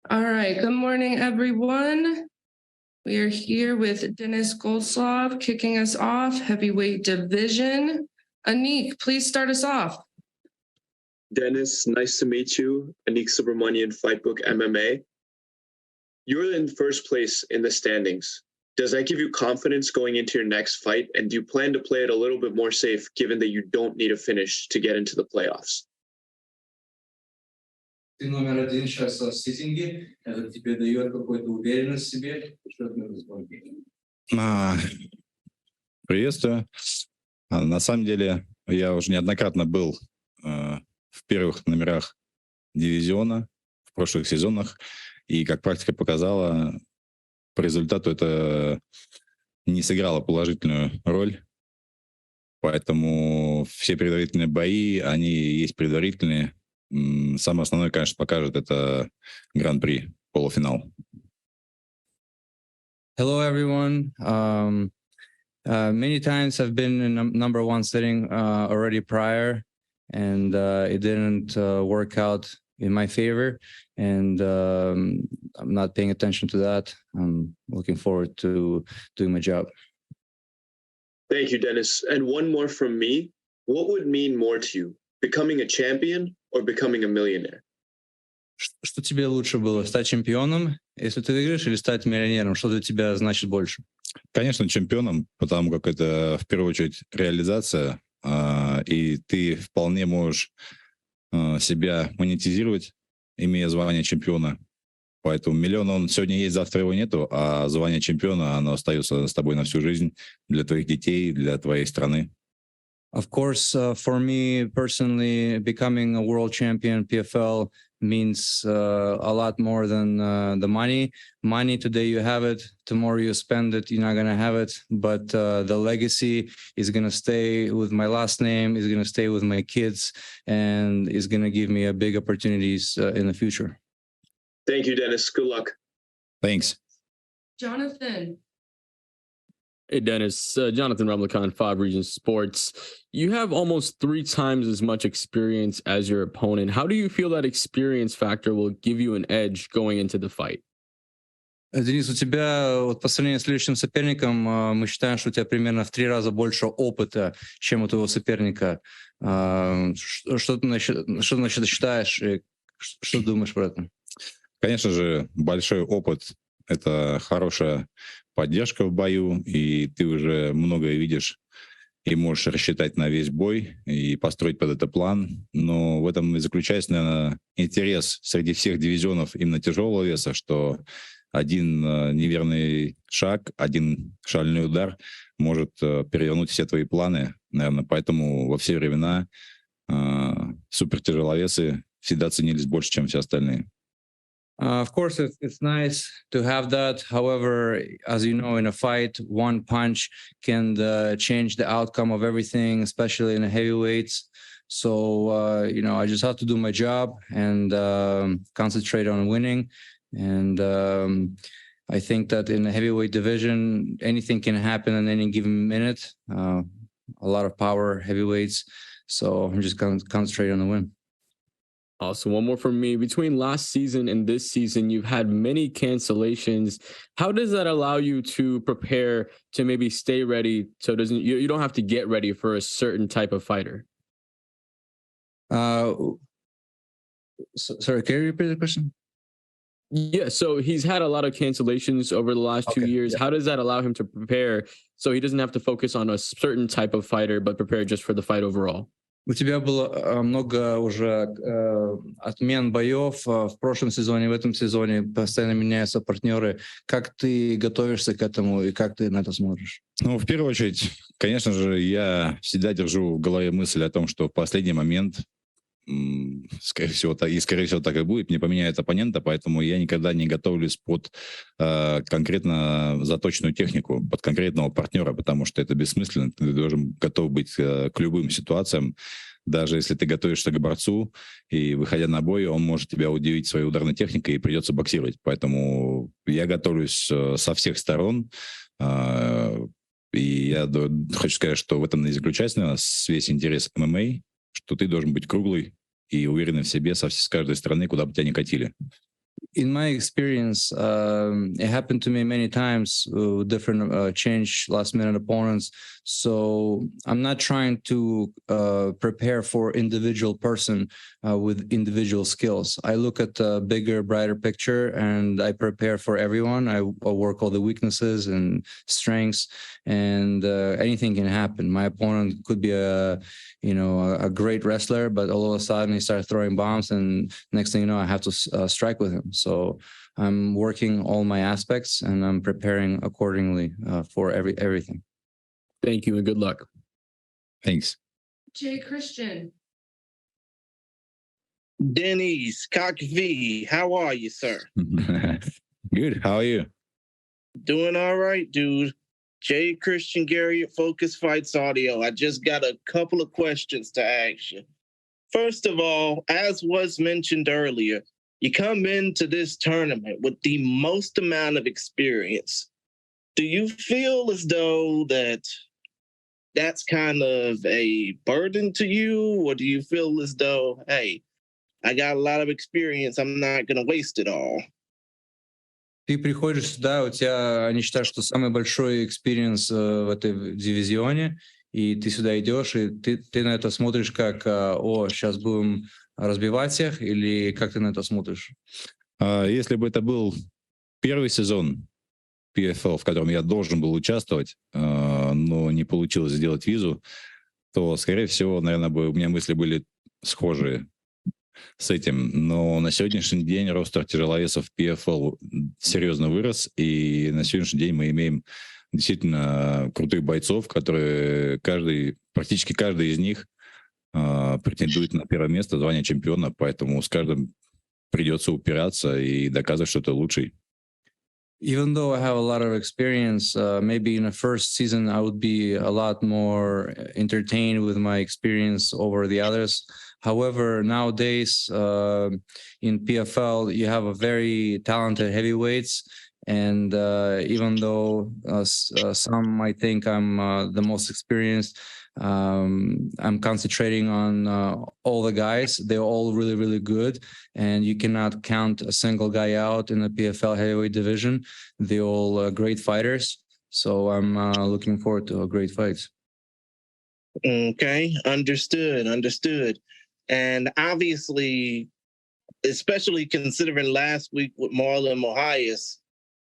All right, good morning, everyone. We are here with Denis Goltsov kicking us off, heavyweight division. Anik, please start us off. Denis, nice to meet you. Anik Subramanian, Fightbook MMA. You're in first place in the standings. Does that give you confidence going into your next fight? And do you plan to play it a little bit more safe, given that you don't need a finish to get into the playoffs? Ты номер один сейчас в сеттинге, это тебе дает какую-то уверенность в себе, что ты можешь сделать? Приветствую. На самом деле, я уже неоднократно был в первых номерах дивизиона в прошлых сезонах, и, как практика показала, по результату это не сыграло положительную роль, поэтому все предварительные бои, они есть предварительные. Самое основное, конечно, покажет это Гран-при, полуфинал. Hello, everyone. Many times I've been in number one sitting already prior, and it didn't work out in my favor. And I'm not paying attention to that. I'm looking forward to doing my job. Thank you, Denis. And one more from me. What would mean more to you, becoming a champion or becoming a millionaire? Что тебе лучше было, стать чемпионом, если ты выиграешь, или стать миллионером? Что для тебя значит больше? Конечно, чемпионом, потому как это в первую очередь реализация, и ты вполне можешь себя монетизировать, имея звание чемпиона. Поэтому миллион он сегодня есть, завтра его нету, а звание чемпиона, оно остается с тобой на всю жизнь для твоих детей, для твоей страны. Of course, for me personally, becoming a world champion PFL means a lot more than the money. Money, today you have it, tomorrow you spend it, you're not going to have it. But the legacy is going to stay with my last name, is going to stay with my kids, and is going to give me a big opportunities in the future. Thank you, Denis. Good luck. Thanks. Jonathan. Hey, Denis. Jonathan Rumlicon, 5 Regions Sports. You have almost 3 times as much experience as your opponent. How do you feel that experience factor will give you an edge going into the fight? Денис, у тебя вот по сравнению с следующим соперником, мы считаем, что у тебя примерно в 3 раза больше опыта, чем у твоего соперника. Что ты насчет считаешь и что думаешь про это? Конечно же, большой опыт — это хорошая поддержка в бою, и ты уже многое видишь и можешь рассчитать на весь бой и построить под это план. Но в этом и заключается, наверное, интерес среди всех дивизионов именно тяжелого веса, что один неверный шаг, один шальной удар может перевернуть все твои планы. Наверное, поэтому во все времена супертяжеловесы всегда ценились больше, чем все остальные. Of course, it's nice to have that. However, as you know, in a fight, one punch can change the outcome of everything, especially in the heavyweights. So, I just have to do my job and concentrate on winning. And I think that in the heavyweight division, anything can happen in any given minute. A lot of power, heavyweights. So I'm just going to concentrate on the win. So one more from me. Between last season and this season, you've had many cancellations. How does that allow you to prepare to maybe stay ready so you don't have to get ready for a certain type of fighter? Sorry, can you repeat the question? Yeah, so he's had a lot of cancellations over the last 2 years. Yeah. How does that allow him to prepare so he doesn't have to focus on a certain type of fighter, but prepare just for the fight overall? У тебя было много уже отмен боев в прошлом сезоне, в этом сезоне постоянно меняются партнеры. Как ты готовишься к этому и как ты на это смотришь? Ну, в первую очередь, конечно же, я всегда держу в голове мысль о том, что в последний момент, скорее всего, так и будет, не поменяет оппонента, поэтому я никогда не готовлюсь под конкретно заточенную технику, под конкретного партнера, потому что это бессмысленно. Ты должен готов быть к любым ситуациям. Даже если ты готовишься к борцу, и, выходя на бой, он может тебя удивить своей ударной техникой, и придется боксировать. Поэтому я готовлюсь со всех сторон, и я хочу сказать, что в этом и заключается, наверное, весь интерес ММА, что ты должен быть круглый и уверенный в себе с каждой стороны, куда бы тебя ни катили. In my experience, it happened to me many times with different change last-minute opponents. So I'm not trying to prepare for individual person with individual skills. I look at the bigger, brighter picture, and I prepare for everyone. I work all the weaknesses and strengths, and anything can happen. My opponent could be a great wrestler, but all of a sudden he starts throwing bombs, and next thing you know, I have to strike with him. So I'm working all my aspects, and I'm preparing accordingly for everything. Thank you and good luck. Thanks. Jay Christian. Denis, Cock V, how are you, sir? Good. How are you? Doing all right, dude. Jay Christian Gary at Focus Fights Audio. I just got a couple of questions to ask you. First of all, as was mentioned earlier, you come into this tournament with the most amount of experience. Do you feel as though that's kind of a burden to you? Or do you feel as though, hey, I got a lot of experience, I'm not going to waste it all? Ты приходишь сюда, у тебя, они считают, что самый большой экспириенс в этой дивизионе, и ты сюда идешь, и ты на это смотришь как, сейчас будем разбивать всех, или как ты на это смотришь? Если бы это был первый сезон PFL, в котором я должен был участвовать, но не получилось сделать визу, то, скорее всего, наверное, у меня мысли были схожие с этим. Но на сегодняшний день ростер тяжеловесов PFL серьезно вырос, и на сегодняшний день мы имеем действительно крутых бойцов, которые практически каждый из них претендует на первое место, звание чемпиона, поэтому с каждым придется упираться и доказывать, что ты лучший. Even though I have a lot of experience, maybe in the first season I would be a lot more entertained with my experience over the others. However, nowadays in PFL, you have a very talented heavyweights. And even though some might think I'm the most experienced, I'm concentrating on all the guys. They're all really, really good. And you cannot count a single guy out in the PFL heavyweight division. They're all great fighters. So I'm looking forward to a great fight. Okay, understood. And obviously, especially considering last week with Marlon Moraes,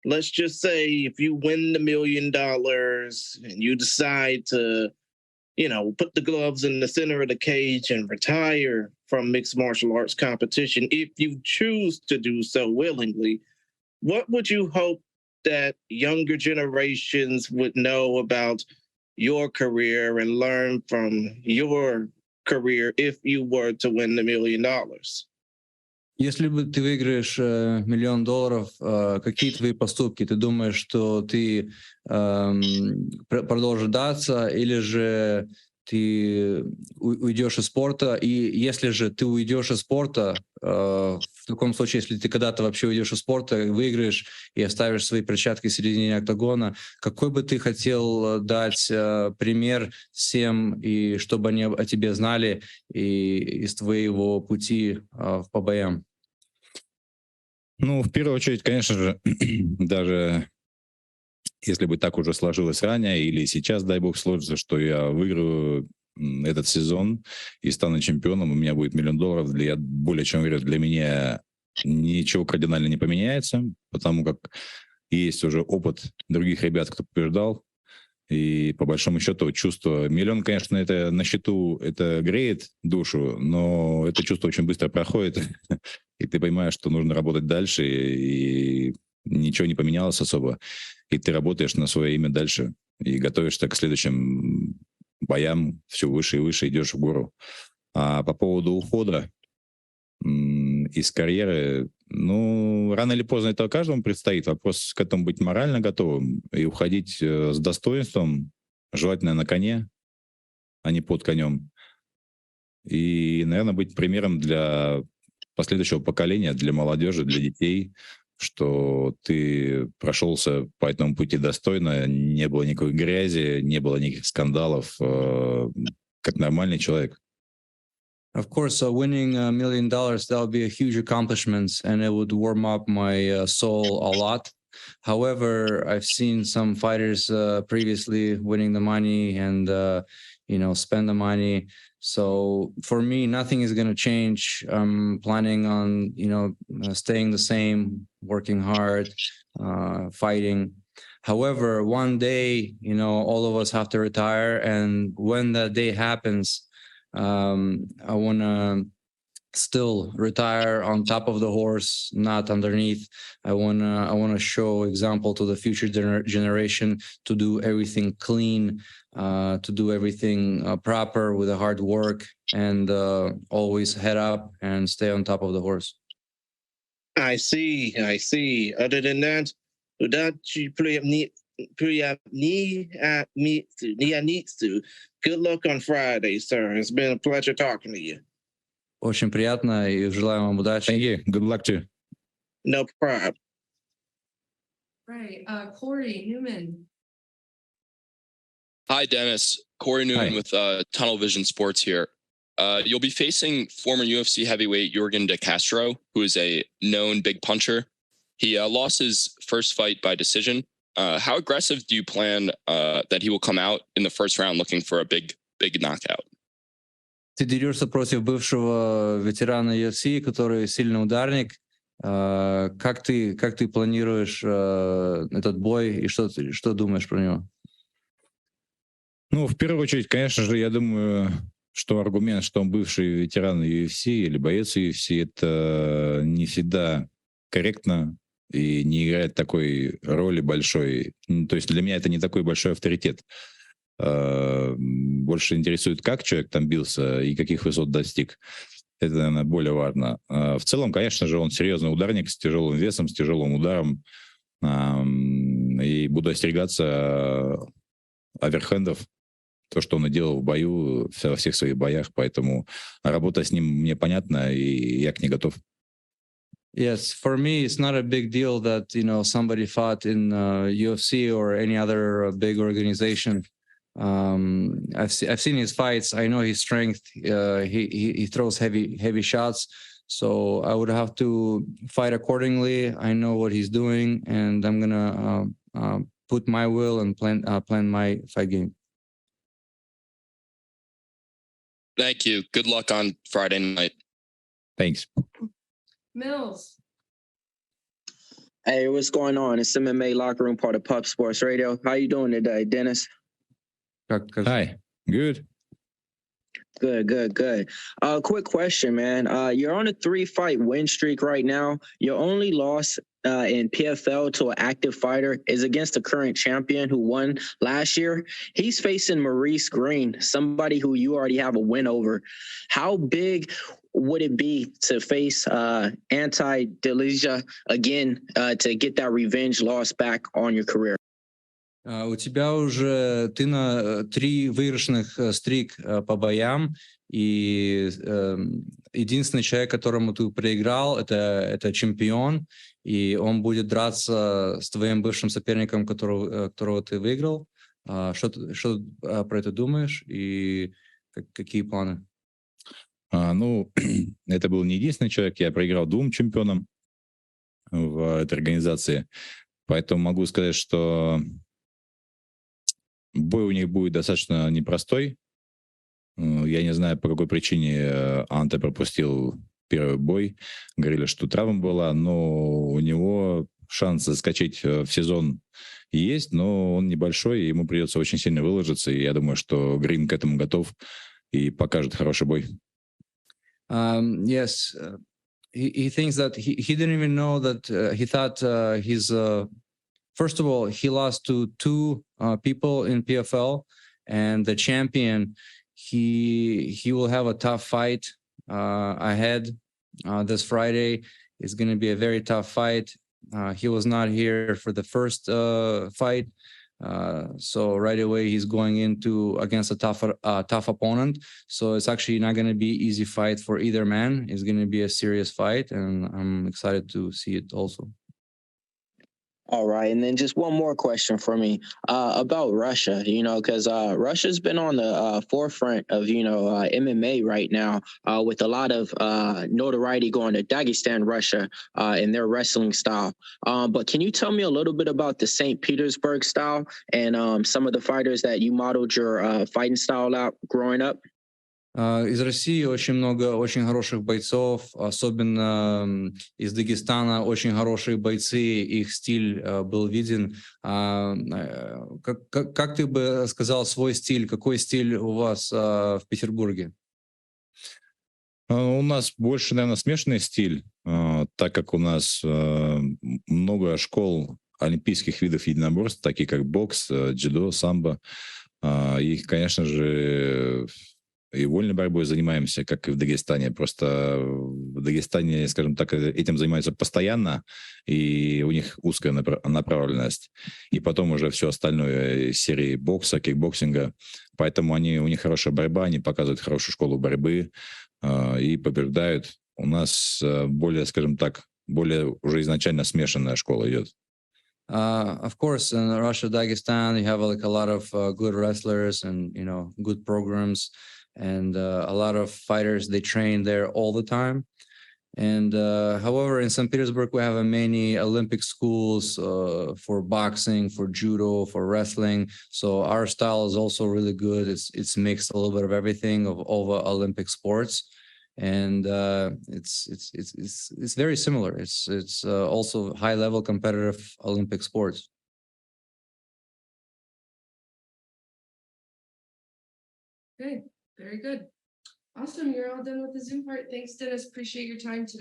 let's just say if you win the $1 million and you decide to, put the gloves in the center of the cage and retire from mixed martial arts competition, if you choose to do so willingly, what would you hope that younger generations would know about your career and learn from your career if you were to win the $1 million? Если бы ты выиграешь $1 миллион, какие твои поступки? Ты думаешь, что ты продолжишь драться, или же ты уйдешь из спорта? И если же ты уйдешь из спорта, в таком случае, если ты когда-то вообще уйдешь из спорта, выиграешь и оставишь свои перчатки в середине октагона, какой бы ты хотел дать пример всем, и чтобы они о тебе знали и из твоего пути по боям? Ну, в первую очередь, конечно же, даже если бы так уже сложилось ранее, или сейчас, дай бог, сложится, что я выиграю этот сезон и стану чемпионом, у меня будет $1 миллион, я более чем уверен, для меня ничего кардинально не поменяется, потому как есть уже опыт других ребят, кто побеждал, и по большому счету чувство... $1 миллион, конечно, это на счету, это греет душу, но это чувство очень быстро проходит, и ты понимаешь, что нужно работать дальше, и ничего не поменялось особо, и ты работаешь на свое имя дальше, и готовишься к следующим боям все выше и выше, идешь в гору. А по поводу ухода из карьеры, рано или поздно это каждому предстоит. Вопрос к этому быть морально готовым и уходить с достоинством, желательно на коне, а не под конем. И, наверное, быть примером для последующего поколения, для молодежи, для детей, что ты прошелся по этому пути достойно, не было никакой грязи, не было никаких скандалов, как нормальный человек. Of course, winning $1 million, that would be a huge accomplishment and it would warm up my soul a lot. However, I've seen some fighters previously winning the money and, spend the money. So for me, nothing is going to change. I'm planning on, staying the same, working hard, fighting. However, one day, all of us have to retire. And when that day happens, I want to still retire on top of the horse, not underneath. I want to show example to the future generation to do everything clean, to do everything proper with the hard work and always head up and stay on top of the horse. I see. Other than that, good luck on Friday, sir. It's been a pleasure talking to you. Очень приятно и желаю вам удачи. Thank you. Good luck to you. No problem. Right. Corey Newman. Hi, Dennis. Corey Newman Hi. with Tunnel Vision Sports here. You'll be facing former UFC heavyweight Yorgan de Castro, who is a known big puncher. He lost his first fight by decision. How aggressive do you plan that he will come out in the first round looking for a big knockout? Ты дерешься против бывшего ветерана UFC, который сильный ударник. Как ты планируешь этот бой и что думаешь про него? Ну, в первую очередь, конечно же, я думаю, что аргумент, что он бывший ветеран UFC или боец UFC, это не всегда корректно и не играет такой роли большой. То есть для меня это не такой большой авторитет. Больше интересует, как человек там бился и каких высот достиг. Это, наверное, более важно. В целом, конечно же, он серьезный ударник с тяжелым весом, с тяжелым ударом. И буду остерегаться оверхендов, то, что он и делал в бою, во всех своих боях. Поэтому работа с ним мне понятна, и я к ней готов. Yes, for me, it's not a big deal that, somebody fought in UFC or any other big organization. I've seen his fights. I know his strength. He throws heavy shots. So I would have to fight accordingly. I know what he's doing, and I'm gonna put my will and plan my fight game. Thank you. Good luck on Friday night. Thanks. Mills. Hey, what's going on? It's MMA Locker Room, part of Pup Sports Radio. How you doing today, Dennis? Hi. Good. Good. Quick question, man. You're on a 3-fight win streak right now. Your only loss in PFL to an active fighter is against the current champion who won last year. He's facing Maurice Green, somebody who you already have a win over. How big would it be to face anti-Delija again to get that revenge loss back on your career? У тебя уже ты на 3 выигрышных стрик по боям, и единственный человек, которому ты проиграл, это чемпион, и он будет драться с твоим бывшим соперником, которого ты выиграл. Что про это думаешь и какие планы? Это был не единственный человек, я проиграл 2 чемпионам в этой организации, поэтому могу сказать, что бой у них будет достаточно непростой. Я не знаю, по какой причине Анте пропустил первый бой. Говорили, что травма была, но у него шанс заскочить в сезон есть, но он небольшой, и ему придется очень сильно выложиться, и я думаю, что Грин к этому готов и покажет хороший бой. Yes, he thinks that he didn't even know that he thought he's... First of all, he lost to 2 people in PFL, and the champion, he will have a tough fight ahead this Friday. It's going to be a very tough fight. He was not here for the first fight, so right away he's going against a tough opponent. So it's actually not going to be an easy fight for either man. It's going to be a serious fight, and I'm excited to see it also. All right, and then just one more question for me about Russia. Because Russia's been on the forefront of MMA right now, with a lot of notoriety going to Dagestan, Russia, in their wrestling style. But can you tell me a little bit about the St. Petersburg style and some of the fighters that you modeled your fighting style out growing up? Из России очень много очень хороших бойцов, особенно из Дагестана очень хорошие бойцы, их стиль был виден. Как ты бы сказал свой стиль? Какой стиль у вас в Петербурге? У нас больше, наверное, смешанный стиль, так как у нас много школ олимпийских видов единоборств, такие как бокс, дзюдо, самбо. И, конечно же, и вольной борьбой занимаемся, как и в Дагестане. Просто в Дагестане, скажем так, этим занимаются постоянно, и у них узкая направленность. И потом уже все остальное из серии бокса, кикбоксинга. Поэтому у них хорошая борьба, они показывают хорошую школу борьбы и побеждают. У нас более, скажем так, более уже изначально смешанная школа идет. Of course, in Russia, Dagestan, you have like a lot of good wrestlers and good programs, and a lot of fighters. They train there all the time. And however, in St. Petersburg, we have many Olympic schools for boxing, for judo, for wrestling. So our style is also really good. It's mixed a little bit of everything of all the Olympic sports, and it's very similar. It's also high level competitive Olympic sports. Okay, very good. Awesome. You're all done with the Zoom part. Thanks, Dennis. Appreciate your time today.